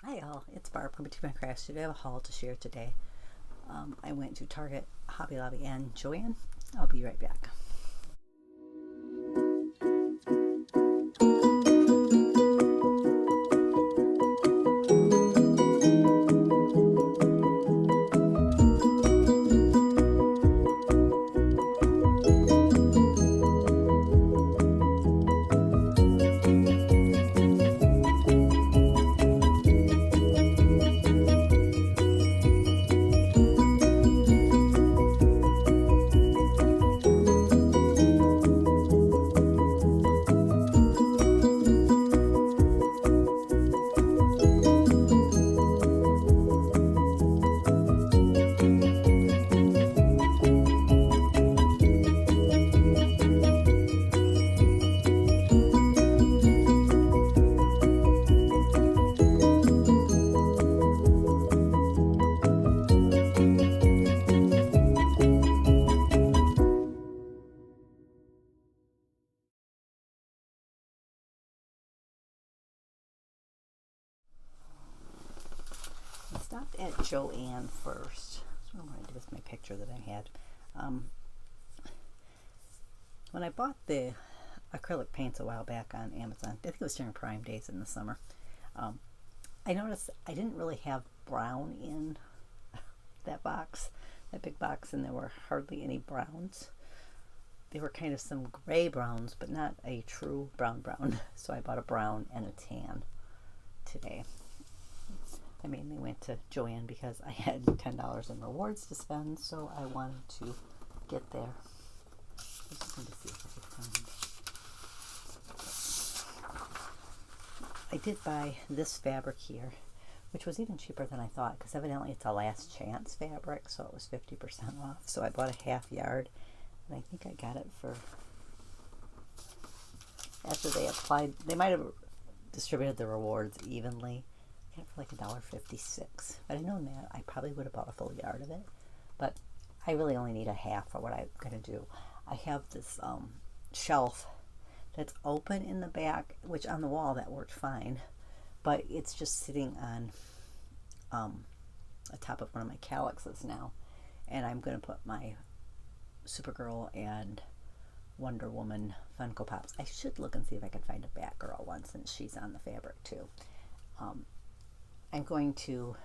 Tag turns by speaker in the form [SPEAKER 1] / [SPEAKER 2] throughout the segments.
[SPEAKER 1] Hi all, it's Barb from Between My Crafts. I have a haul to share today. I went to Target, Hobby Lobby, and Joann. I'll be right back. I stopped at Joann first. That's what I wanted to do with my picture that I had. When I bought the acrylic paints a while back on Amazon, I think it was during Prime Days in the summer, I noticed I didn't really have brown in that box, that big box, and there were hardly any browns. They were kind of some gray browns, but not a true brown. So I bought a brown and a tan today. I mainly went to Joann because I had $10 in rewards to spend, so I wanted to get there. I just wanted to see if I could find. I did buy this fabric here, which was even cheaper than I thought, because evidently it's a last chance fabric, so it was 50% off. So I bought a half yard, and I think I got it for, after they applied, they might have distributed the rewards evenly. I got it for like $1.56. But I know that I probably would have bought a full yard of it, but I really only need a half for what I'm going to do. I have this shelf that's open in the back, which on the wall that worked fine, but it's just sitting on the top of one of my calyxes now, and I'm going to put my Supergirl and Wonder Woman Funko Pops. I should look and see if I can find a Batgirl one since she's on the fabric too. I'm going to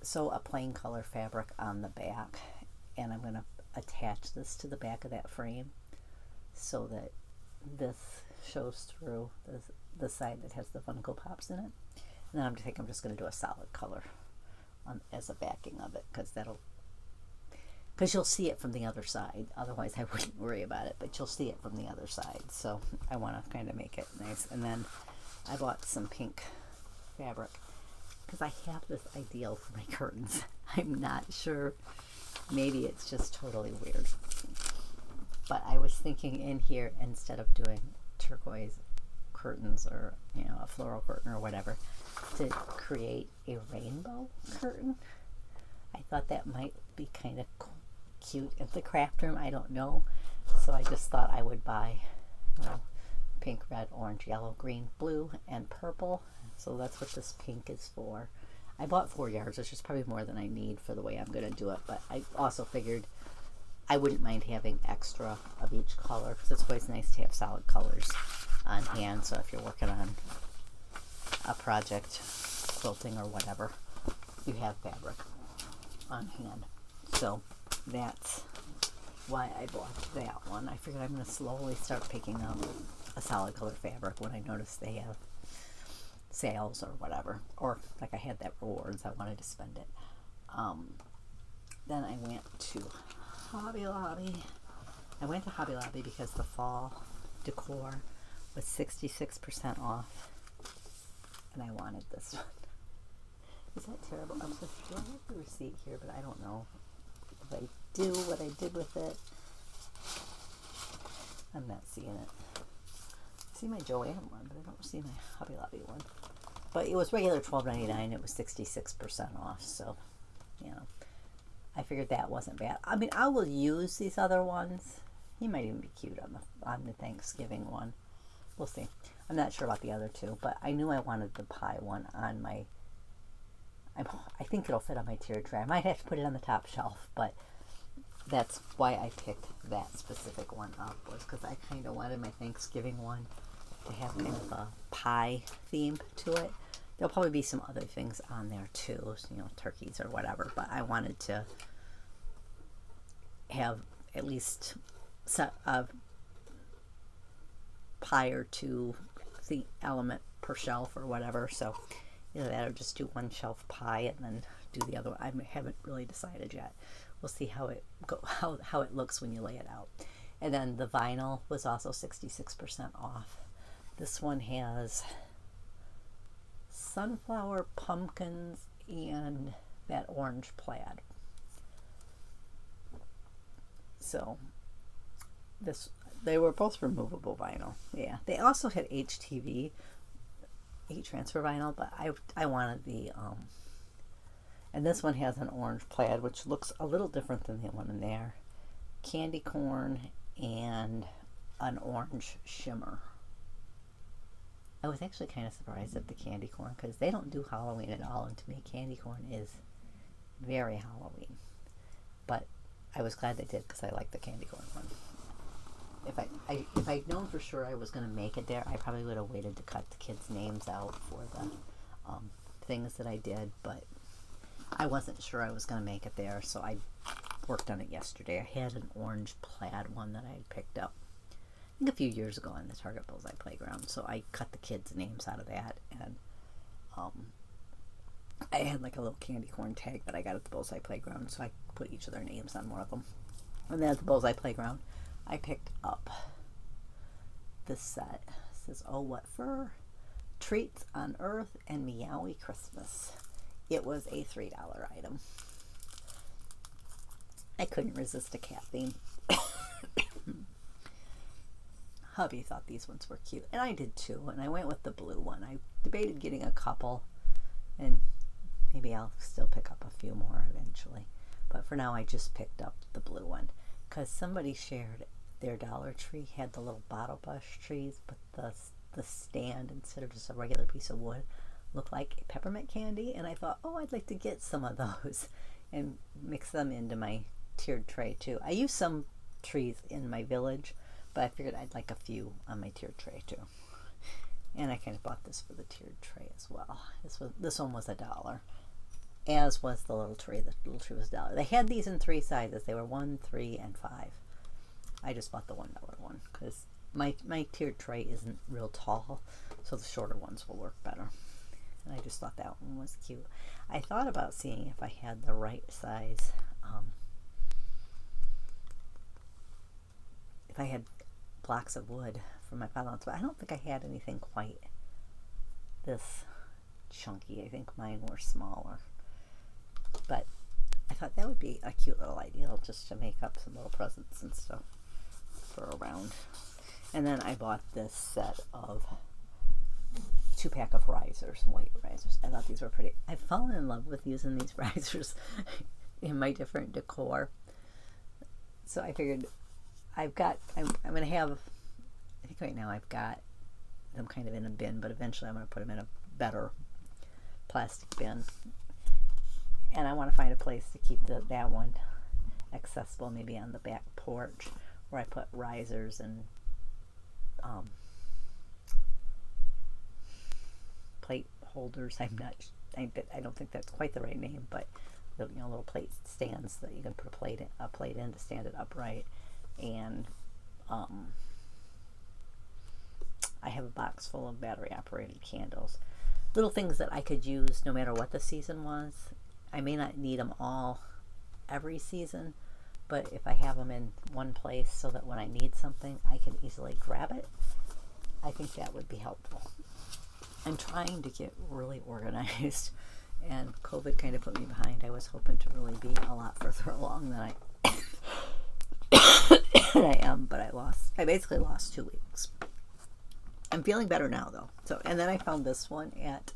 [SPEAKER 1] sew a plain color fabric on the back, and I'm going to attach this to the back of that frame so that this shows through the side that has the Funko Pops in it. And then I'm just going to do a solid color as a backing of it, because you'll see it from the other side. Otherwise I wouldn't worry about it, but you'll see it from the other side. So I want to kind of make it nice. And then I bought some pink fabric because I have this ideal for my curtains. I'm not sure. Maybe it's just totally weird. But I was thinking in here, instead of doing turquoise curtains or, a floral curtain or whatever, to create a rainbow curtain. I thought that might be kind of cute at the craft room. I don't know. So I just thought I would buy, pink, red, orange, yellow, green, blue, and purple. So that's what this pink is for. I bought 4 yards, which is probably more than I need for the way I'm going to do it. But I also figured I wouldn't mind having extra of each color, because it's always nice to have solid colors on hand. So if you're working on a project, quilting or whatever, you have fabric on hand. So that's why I bought that one. I figured I'm going to slowly start picking up a solid color fabric when I notice they have sales or whatever, or like I had that rewards, I wanted to spend it. Then I went to Hobby Lobby. I went to Hobby Lobby because the fall decor was 66% off, and I wanted this one. Is that terrible? Do I have the receipt here? But I don't know if I do what I did with it. I'm not seeing it. I see my Joann one, but I don't see my Hobby Lobby one. But it was regular $12.99. It was 66% off. So, I figured that wasn't bad. I mean, I will use these other ones. He might even be cute on the Thanksgiving one. we'll see. I'm not sure about the other two, but I knew I wanted the pie one on my, I think it'll fit on my tiered tray. I might have to put it on the top shelf, but that's why I picked that specific one up, was because I kind of wanted my Thanksgiving one to have kind of a pie theme to it. There'll probably be some other things on there too, you know, turkeys or whatever, but I wanted to have at least a pie or two, the element per shelf or whatever. So either that or just do one shelf pie and then do the other one. I haven't really decided yet. We'll see how it how it looks when you lay it out. And then the vinyl was also 66% off. This one has sunflower, pumpkins, and that orange plaid. So they were both removable vinyl. Yeah, they also had HTV, heat transfer vinyl, but I wanted the and this one has an orange plaid, which looks a little different than the one in there. Candy corn and an orange shimmer. I was actually kind of surprised at the candy corn because they don't do Halloween at all, and to me candy corn is very Halloween. But I was glad they did because I like the candy corn one. If I'd known for sure I was going to make it there, I probably would have waited to cut the kids' names out for the things that I did, but I wasn't sure I was going to make it there, so I worked on it yesterday. I had an orange plaid one that I had picked up, I think a few years ago on the Target Bullseye Playground, so I cut the kids' names out of that, and I had like a little candy corn tag that I got at the Bullseye Playground, so I put each of their names on one of them. And then at the Bullseye Playground, I picked up this set. It says, "Oh, what fur? Treats on Earth and Meowie Christmas." It was a $3 item. I couldn't resist a cat theme. Hubby thought these ones were cute, and I did too, and I went with the blue one. I debated getting a couple, and maybe I'll still pick up a few more eventually. But for now, I just picked up the blue one because somebody shared their Dollar Tree had the little bottle brush trees, but the stand, instead of just a regular piece of wood, looked like peppermint candy, and I thought, oh, I'd like to get some of those and mix them into my tiered tray too. I use some trees in my village, but I figured I'd like a few on my tiered tray too. And I kind of bought this for the tiered tray as well. This one was $1, as was the little tree. The little tree was $1. They had these in 3 sizes. They were 1, 3, and 5. I just bought the $1 one because my tiered tray isn't real tall, so the shorter ones will work better. And I just thought that one was cute. I thought about seeing if I had the right size, if I had blocks of wood for my pylons, but I don't think I had anything quite this chunky. I think mine were smaller. But I thought that would be a cute little idea just to make up some little presents and stuff for around. And then I bought this set of 2-pack of risers, white risers. I thought these were pretty. I've fallen in love with using these risers in my different decor. So I figured I'm going to have, I think right now I've got them kind of in a bin, but eventually I'm going to put them in a better plastic bin. And I want to find a place to keep that one accessible, maybe on the back porch, where I put risers and plate holders. I don't think that's quite the right name, but the little plate stands that you can put a plate in to stand it upright. And I have a box full of battery operated candles, little things that I could use no matter what the season was. I may not need them all every season, but if I have them in one place so that when I need something I can easily grab it, I think that would be helpful. I'm trying to get really organized, and COVID kind of put me behind. I was hoping to really be a lot further along than I am, but I basically lost 2 weeks. I'm feeling better now though. So, and then I found this one at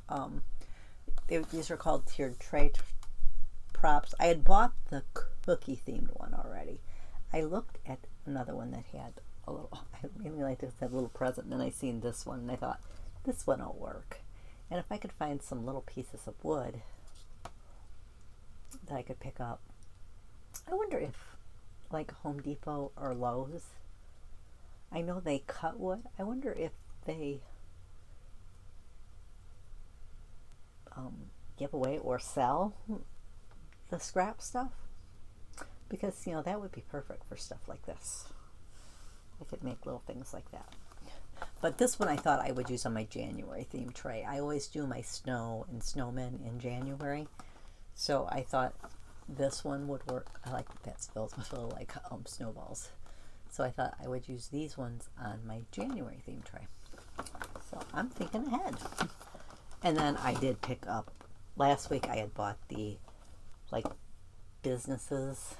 [SPEAKER 1] these are called tiered tray props. I had bought the cookie themed one already. I looked at another one that had a little, I mean, me like to have a little present. And then I seen this one and I thought, this one will work. And if I could find some little pieces of wood that I could pick up, I wonder if like Home Depot or Lowe's, I know they cut wood. I wonder if they give away or sell the scrap stuff, because that would be perfect for stuff like this. I could make little things like that. But this one I thought I would use on my January theme tray. I always do my snow and snowmen in January, so I thought this one would work. I like that spills like snowballs, so I thought I would use these ones on my January theme tray. So I'm thinking ahead. And then I did pick up, last week I had bought the like businesses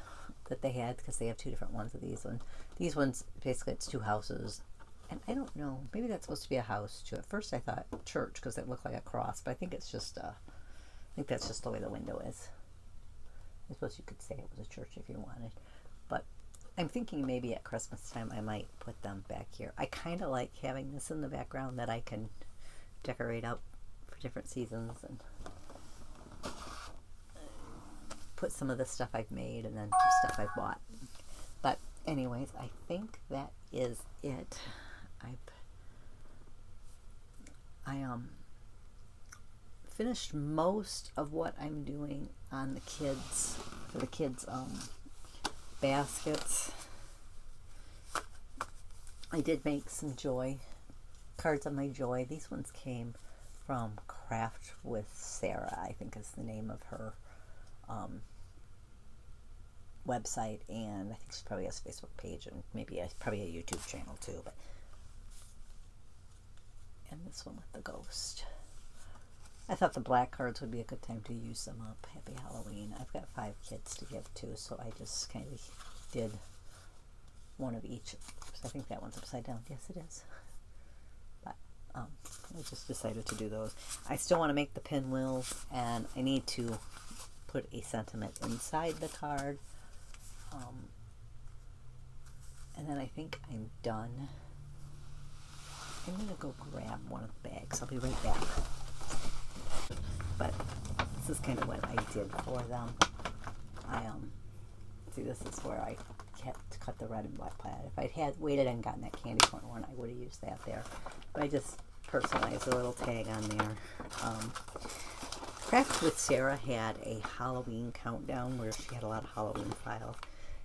[SPEAKER 1] that they had, because they have two different ones of these ones. These ones, basically it's two houses. And I don't know, maybe that's supposed to be a house too. At first I thought church because it looked like a cross, but I think it's just I think that's just the way the window is. I suppose you could say it was a church if you wanted. But I'm thinking maybe at Christmas time I might put them back here. I kind of like having this in the background that I can decorate up for different seasons and put some of the stuff I've made and then stuff I've bought. But anyways, I think that is it. I finished most of what I'm doing on the kids, for the kids baskets. I did make some joy cards on my joy. These ones came from Craft with Sarah, I think is the name of her website, and I think she probably has a Facebook page and maybe probably a YouTube channel too. But and this one with the ghost. I thought the black cards would be a good time to use them up. Happy Halloween. I've got 5 kids to give to, so I just kind of did one of each. So I think that one's upside down. Yes, it is. But I just decided to do those. I still want to make the pinwheels, and I need to put a sentiment inside the card. And then I think I'm done. I'm going to go grab one of the bags. I'll be right back. But this is kind of what I did for them. See, this is where I cut the red and black plaid. If I'd had waited and gotten that candy corn one, I would have used that there. But I just personalized a little tag on there. Craft with Sarah had a Halloween countdown where she had a lot of Halloween files.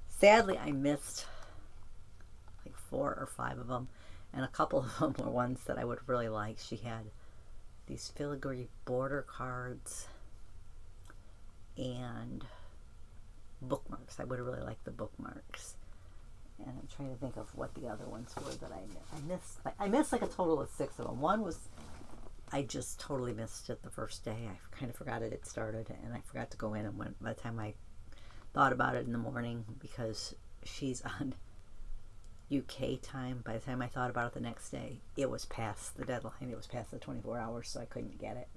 [SPEAKER 1] Sadly, I missed like 4 or 5 of them, and a couple of them were ones that I would really like. She had these filigree border cards and bookmarks. I would have really liked the bookmarks. And I'm trying to think of what the other ones were that I missed. I missed like a total of 6 of them. One was, I just totally missed it the first day. I kind of forgot it had started, and I forgot to go in, and by the time I thought about it in the morning, because she's on UK time, by the time I thought about it the next day, it was past the deadline. It was past the 24 hours, so I couldn't get it.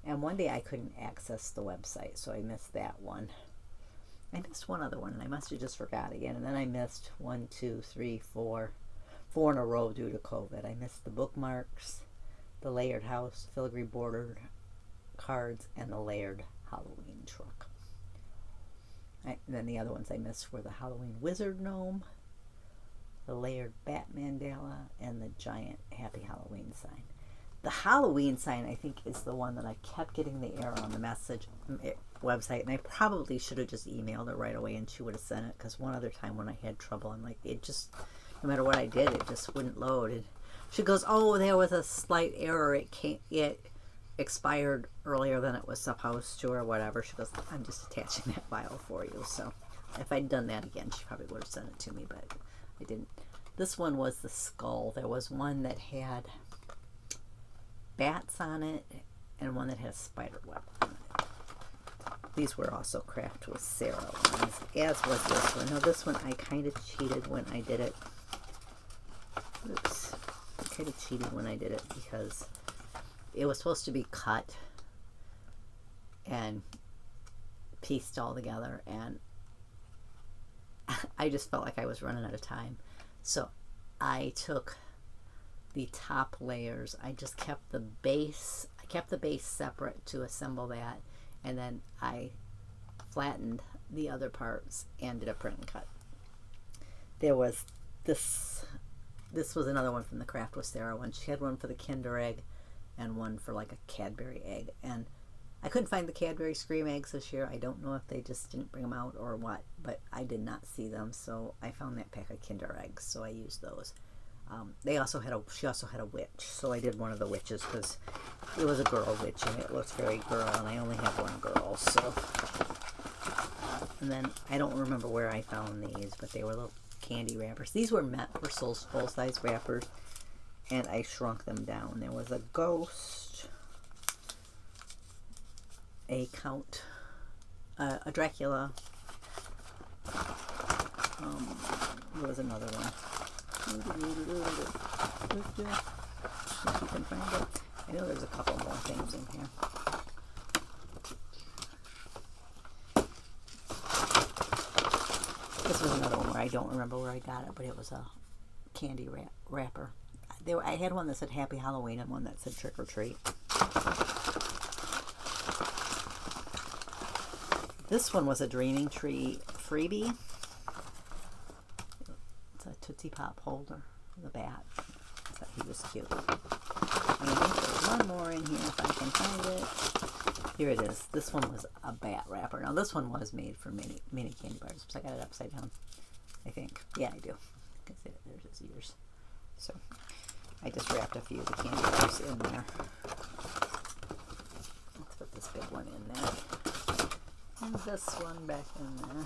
[SPEAKER 1] And one day I couldn't access the website, so I missed that one. I missed one other one, and I must have just forgot again. And then I missed 1, 2, 3, 4 in a row due to COVID. I missed the bookmarks, the layered house, filigree bordered cards, and the layered Halloween truck. And then the other ones I missed were the Halloween wizard gnome, the layered bat mandala, and the giant Happy Halloween sign. The Halloween sign, I think, is the one that I kept getting the error on the message website, and I probably should have just emailed her right away and she would have sent it, because one other time when I had trouble, I'm like, it just, no matter what I did, it just wouldn't load. And she goes, oh, there was a slight error. It expired earlier than it was supposed to, or whatever. She goes, I'm just attaching that file for you. So if I'd done that again, she probably would have sent it to me, but I didn't. This one was the skull. There was one that had bats on it and one that had a spider web on it. These were also Craft with Sarah ones, as was this one. Now this one I kind of cheated when I did it. Oops. I kind of cheated when I did it because it was supposed to be cut and pieced all together, and I just felt like I was running out of time. So I took the top layers. I just kept the base. I kept the base separate to assemble that, and then I flattened the other parts and did a print and cut. There was this. This was another one from the Craft with Sarah one. She had one for the Kinder Egg and one for like a Cadbury egg. And I couldn't find the Cadbury Scream eggs this year. I don't know if they just didn't bring them out or what, but I did not see them. So I found that pack of Kinder Eggs, so I used those. She also had a witch, so I did one of the witches because it was a girl witch and it looks very girl, and I only have one girl. So, and then I don't remember where I found these, but they were little candy wrappers. These were meant for full-size wrappers, and I shrunk them down. There was a ghost, a count, a Dracula. There was another one. If you can find it. I know there's a couple more things in here. This was another one where I don't remember where I got it, but it was a candy wrapper. I had one that said Happy Halloween and one that said Trick or Treat. This one was a Dreaming Tree freebie. It's a Tootsie Pop holder with a bat. So he was cute. And I think there's one more in here if I can find it. Here it is. This one was a bat wrapper. Now this one was made for mini candy bars. So I got it upside down, I think. Yeah, I do. There's his ears. So I just wrapped a few of the candy bars in there. Let's put this big one in there. And this one back in there.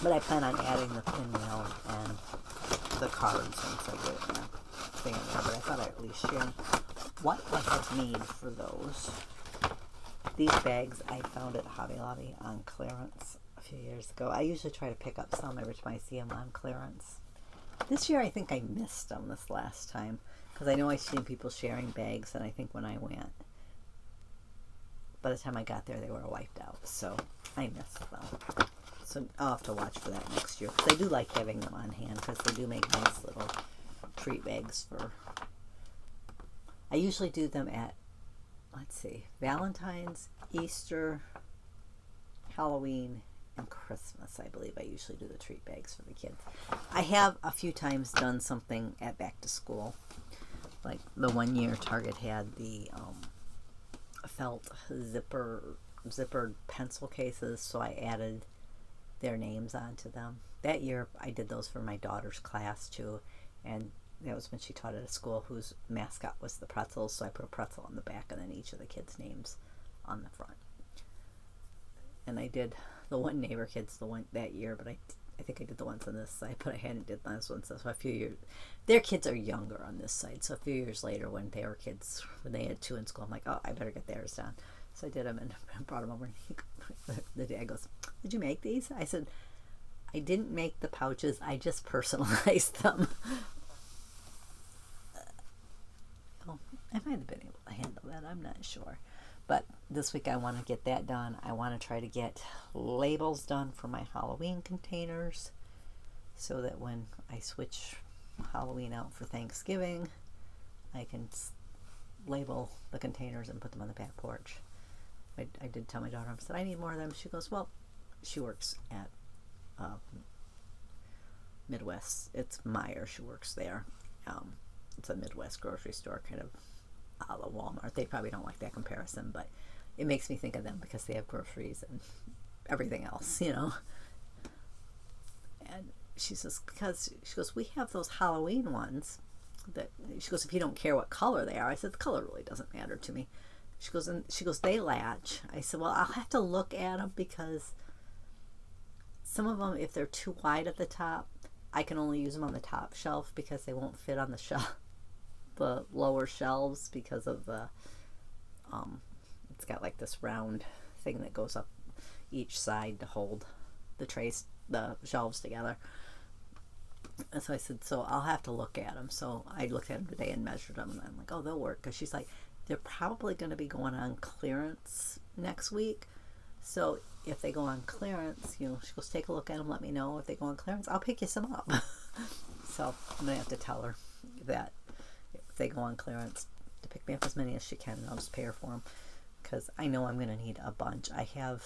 [SPEAKER 1] But I plan on adding the pinwheel and the cards once I get it in there. Thing in there. But I thought I'd at least share what I had made for those. These bags I found at Hobby Lobby on clearance a few years ago. I usually try to pick up some every time I see them on clearance. This year I think I missed them this last time because I know I've seen people sharing bags, and I think when I went, by the time I got there they were wiped out, so I missed them. So I'll have to watch for that next year because I do like having them on hand because they do make nice little treat bags for... I usually do them at, let's see, Valentine's, Easter, Halloween, and Christmas. I believe I usually do the treat bags for the kids. I have a few times done something at back to school. Like the one year Target had the felt zippered pencil cases, so I added their names onto them. That year I did those for my daughter's class too, and that was when she taught at a school whose mascot was the pretzels, so I put a pretzel on the back and then each of the kids' names on the front. And I did the one neighbor kids the one that year, but I think I did the ones on this side, but I hadn't did those ones. So a few years, their kids are younger on this side, so a few years later when they were kids, when they had 2 in school, I'm like, oh, I better get theirs done. So I did them and brought them over, and the dad goes, did you make these? I said, I didn't make the pouches, I just personalized them. I might have been able to handle that, I'm not sure. But this week I want to get that done. I want to try to get labels done for my Halloween containers so that when I switch Halloween out for Thanksgiving, I can label the containers and put them on the back porch. I did tell my daughter, I said, I need more of them. She goes, well, she works at Midwest. It's Meijer. She works there. It's a Midwest grocery store, kind of a la Walmart. They probably don't like that comparison, but it makes me think of them because they have groceries and everything else, you know. And she says, because she goes, we have those Halloween ones that, she goes, if you don't care what color they are. I said, the color really doesn't matter to me. She goes, they latch. I said, well, I'll have to look at them because some of them, if they're too wide at the top, I can only use them on the top shelf because they won't fit on the shelf, the lower shelves, because of the it's got like this round thing that goes up each side to hold the trays, the shelves together. And so I said, so I'll have to look at them. So I looked at them today and measured them, and I'm like, oh, they'll work. Because she's like, they're probably going to be going on clearance next week. So if they go on clearance, you know, she goes, take a look at them, let me know. If they go on clearance, I'll pick you some up. So I'm gonna have to tell her that if they go on clearance to pick me up as many as she can, and I'll just pay her for them, because I know I'm gonna need a bunch. I have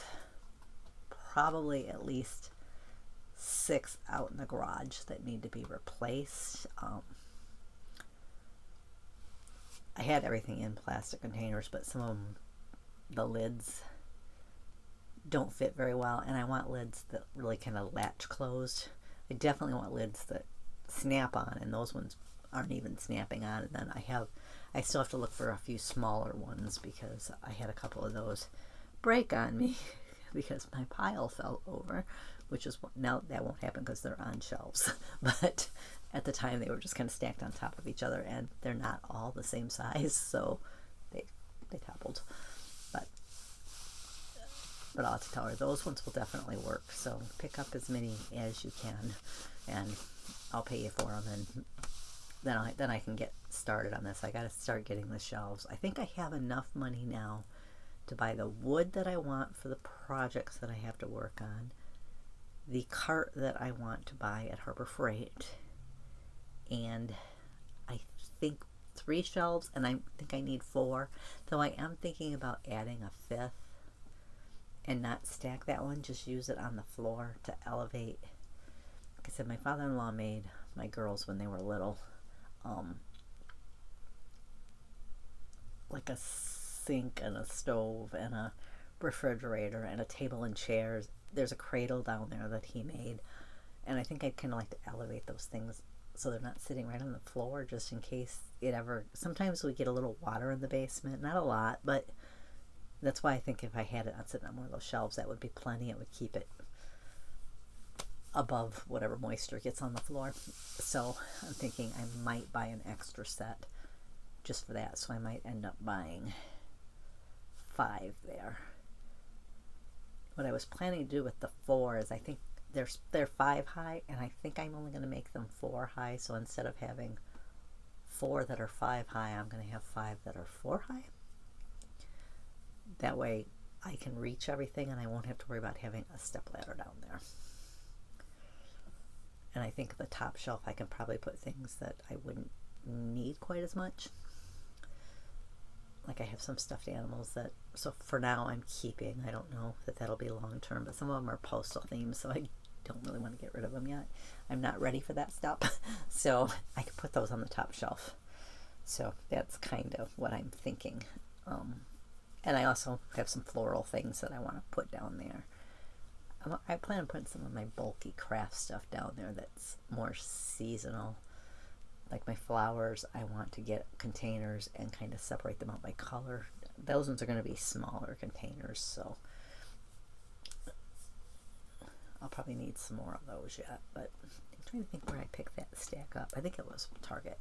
[SPEAKER 1] probably at least 6 out in the garage that need to be replaced. I had everything in plastic containers, but some of them, the lids don't fit very well, and I want lids that really kind of latch closed. I definitely want lids that snap on, and those ones aren't even snapping on. And then I still have to look for a few smaller ones, because I had a couple of those break on me because my pile fell over, which is, now that won't happen because they're on shelves, but at the time they were just kind of stacked on top of each other, and they're not all the same size, so they toppled. But I'll have to tell her those ones will definitely work. So pick up as many as you can, and I'll pay you for them, and then I can get started on this. I got to start getting the shelves. I think I have enough money now to buy the wood that I want for the projects that I have to work on, the cart that I want to buy at Harbor Freight, and I think 3 shelves, and I think I need 4, though I am thinking about adding a 5th and not stack that one, just use it on the floor to elevate. Like I said, my father-in-law made my girls, when they were little, like a sink and a stove and a refrigerator and a table and chairs. There's a cradle down there that he made, and I think I'd kind of like to elevate those things so they're not sitting right on the floor, just in case it ever, sometimes we get a little water in the basement, not a lot, but that's why I think if I had it on sitting on one of those shelves, that would be plenty. It would keep it above whatever moisture gets on the floor. So I'm thinking I might buy an extra set just for that. So I might end up buying 5 there. What I was planning to do with the 4 is, I think they're 5 high, and I think I'm only going to make them 4 high. So instead of having 4 that are 5 high, I'm going to have 5 that are 4 high. That way I can reach everything, and I won't have to worry about having a step ladder down there. And I think the top shelf I can probably put things that I wouldn't need quite as much. Like I have some stuffed animals that, so for now I'm keeping. I don't know that that'll be long term, but some of them are postal themed, so I don't really want to get rid of them yet. I'm not ready for that stuff. So I can put those on the top shelf. So that's kind of what I'm thinking. And I also have some floral things that I want to put down there. I plan on putting some of my bulky craft stuff down there that's more seasonal. Like my flowers, I want to get containers and kind of separate them out by color. Those ones are going to be smaller containers, so I'll probably need some more of those yet. But I'm trying to think where I picked that stack up. I think it was Target.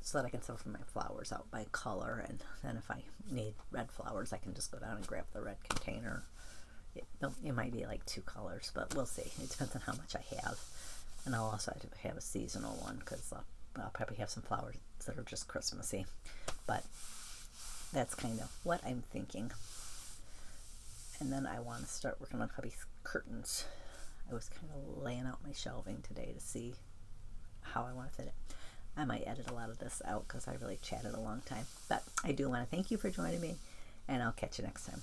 [SPEAKER 1] So that I can separate my flowers out by color, and then if I need red flowers, I can just go down and grab the red container. It might be like 2 colors, but we'll see. It depends on how much I have. And I'll also have a seasonal one, because I'll probably have some flowers that are just Christmassy. But that's kind of what I'm thinking. And then I want to start working on hubby's curtains. I was kind of laying out my shelving today to see how I want to fit it. I might edit a lot of this out because I really chatted a long time. But I do want to thank you for joining me, and I'll catch you next time.